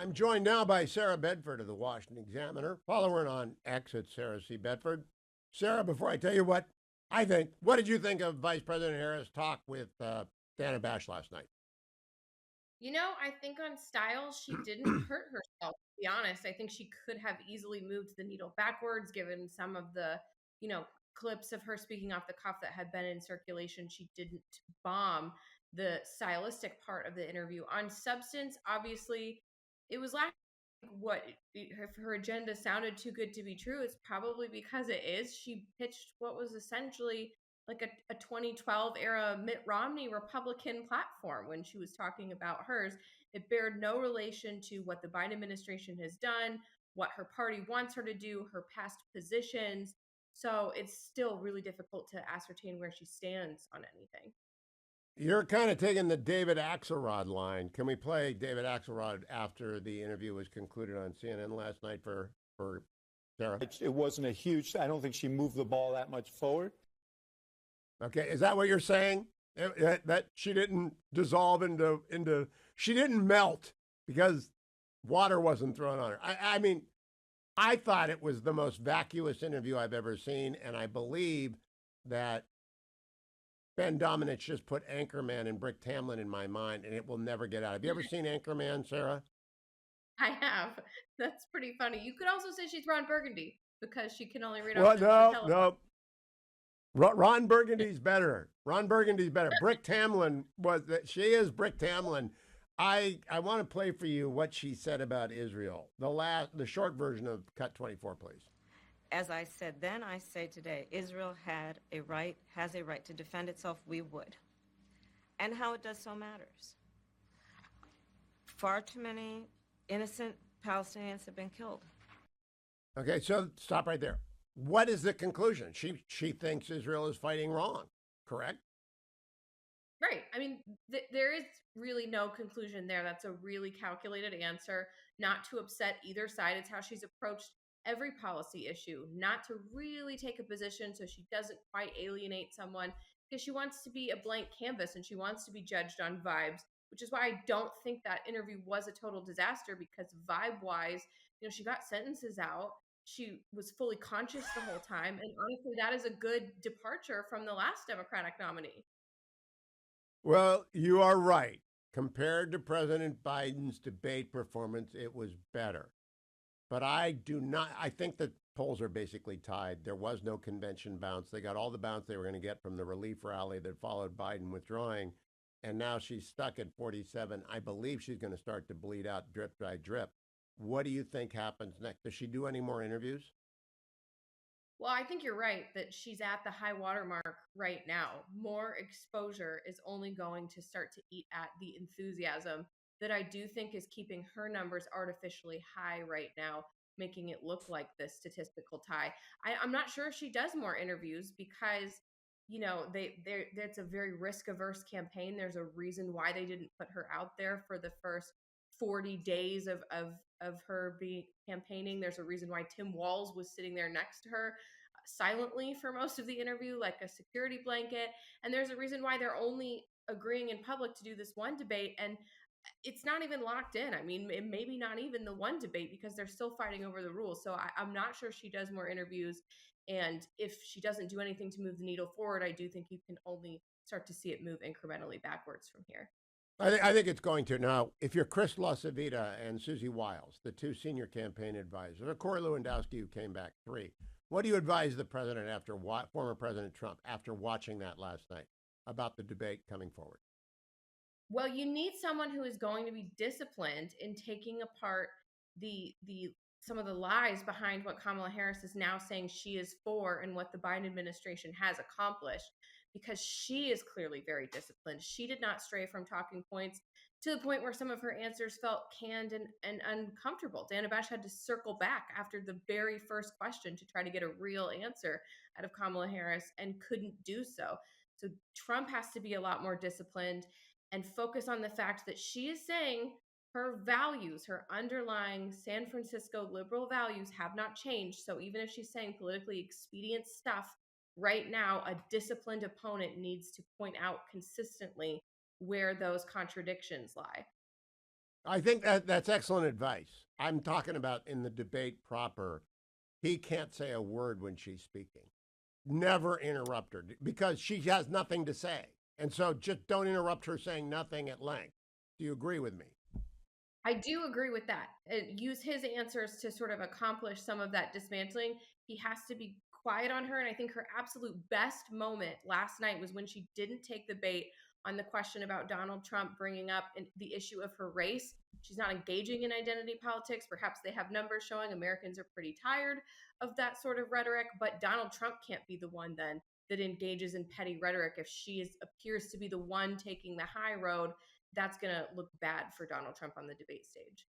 I'm joined now by Sarah Bedford of the Washington Examiner. Follow her on X at Sarah C. Bedford. Sarah, before I tell you what I think, what did you think of Vice President Harris' talk with Dana Bash last night? I think on style, she didn't hurt herself, to be honest. I think she could have easily moved the needle backwards, given some of the, you know, clips of her speaking off the cuff that had been in circulation. She didn't bomb the stylistic part of the interview. On substance, obviously, it was lacking. If her agenda sounded too good to be true, it's probably because it is. She pitched what was essentially like a 2012 era Mitt Romney Republican platform when she was talking about hers. It bared no relation to what the Biden administration has done, what her party wants her to do, her past positions. So it's still really difficult to ascertain where she stands on anything. You're kind of taking the David Axelrod line. Can we play David Axelrod after the interview was concluded on CNN last night for Sarah? It wasn't a huge, I don't think she moved the ball that much forward. Okay, is that what you're saying? That she didn't dissolve into she didn't melt because water wasn't thrown on her. I mean, I thought it was the most vacuous interview I've ever seen, and I believe that Ben Domenech just put Anchorman and Brick Tamlin in my mind, and it will never get out. Have you ever seen Anchorman, Sarah? I have. That's pretty funny. You could also say she's Ron Burgundy because she can only read Well, off the no, telephone. no. Ron Burgundy's better. Ron Burgundy's better. Brick Tamlin she is Brick Tamlin. I want to play for you what she said about Israel. The short version of cut 24, please. As I said then, I say today, Israel has a right to defend itself. We would. And how it does so matters. Far too many innocent Palestinians have been killed. Okay, so stop right there. What is the conclusion? She thinks Israel is fighting wrong, correct? Right. I mean, there is really no conclusion there. That's a really calculated answer, not to upset either side. It's how she's approached every policy issue, not to really take a position so she doesn't quite alienate someone, because she wants to be a blank canvas and she wants to be judged on vibes, which is why I don't think that interview was a total disaster, because vibe wise, she got sentences out. She was fully conscious the whole time. And honestly, that is a good departure from the last Democratic nominee. Well, you are right. Compared to President Biden's debate performance, it was better. But I think the polls are basically tied. There was no convention bounce. They got all the bounce they were going to get from the relief rally that followed Biden withdrawing. And now she's stuck at 47. I believe she's going to start to bleed out drip by drip. What do you think happens next? Does she do any more interviews? Well, I think you're right that she's at the high water mark right now. More exposure is only going to start to eat at the enthusiasm that I do think is keeping her numbers artificially high right now, making it look like this statistical tie. I'm not sure if she does more interviews because, that's a very risk averse campaign. There's a reason why they didn't put her out there for the first 40 days of her campaigning. There's a reason why Tim Walz was sitting there next to her silently for most of the interview, like a security blanket. And there's a reason why they're only agreeing in public to do this one debate. And it's not even locked in. I mean, it maybe not even the one debate because they're still fighting over the rules. So I'm not sure she does more interviews. And if she doesn't do anything to move the needle forward, I do think you can only start to see it move incrementally backwards from here. I think it's going to. Now, if you're Chris LaCivita and Susie Wiles, the two senior campaign advisors, or Corey Lewandowski, who came back 3, what do you advise the president former President Trump, after watching that last night about the debate coming forward? Well, you need someone who is going to be disciplined in taking apart the some of the lies behind what Kamala Harris is now saying she is for and what the Biden administration has accomplished, because she is clearly very disciplined. She did not stray from talking points to the point where some of her answers felt canned and uncomfortable. Dana Bash had to circle back after the very first question to try to get a real answer out of Kamala Harris and couldn't do so. So Trump has to be a lot more disciplined and focus on the fact that she is saying her values, her underlying San Francisco liberal values have not changed. So even if she's saying politically expedient stuff right now, a disciplined opponent needs to point out consistently where those contradictions lie. I think that's excellent advice. I'm talking about in the debate proper. He can't say a word when she's speaking. Never interrupt her because she has nothing to say. And so just don't interrupt her saying nothing at length. Do you agree with me? I do agree with that. Use his answers to sort of accomplish some of that dismantling. He has to be quiet on her. And I think her absolute best moment last night was when she didn't take the bait on the question about Donald Trump bringing up the issue of her race. She's not engaging in identity politics. Perhaps they have numbers showing Americans are pretty tired of that sort of rhetoric, but Donald Trump can't be the one then that engages in petty rhetoric if appears to be the one taking the high road. That's going to look bad for Donald Trump on the debate stage.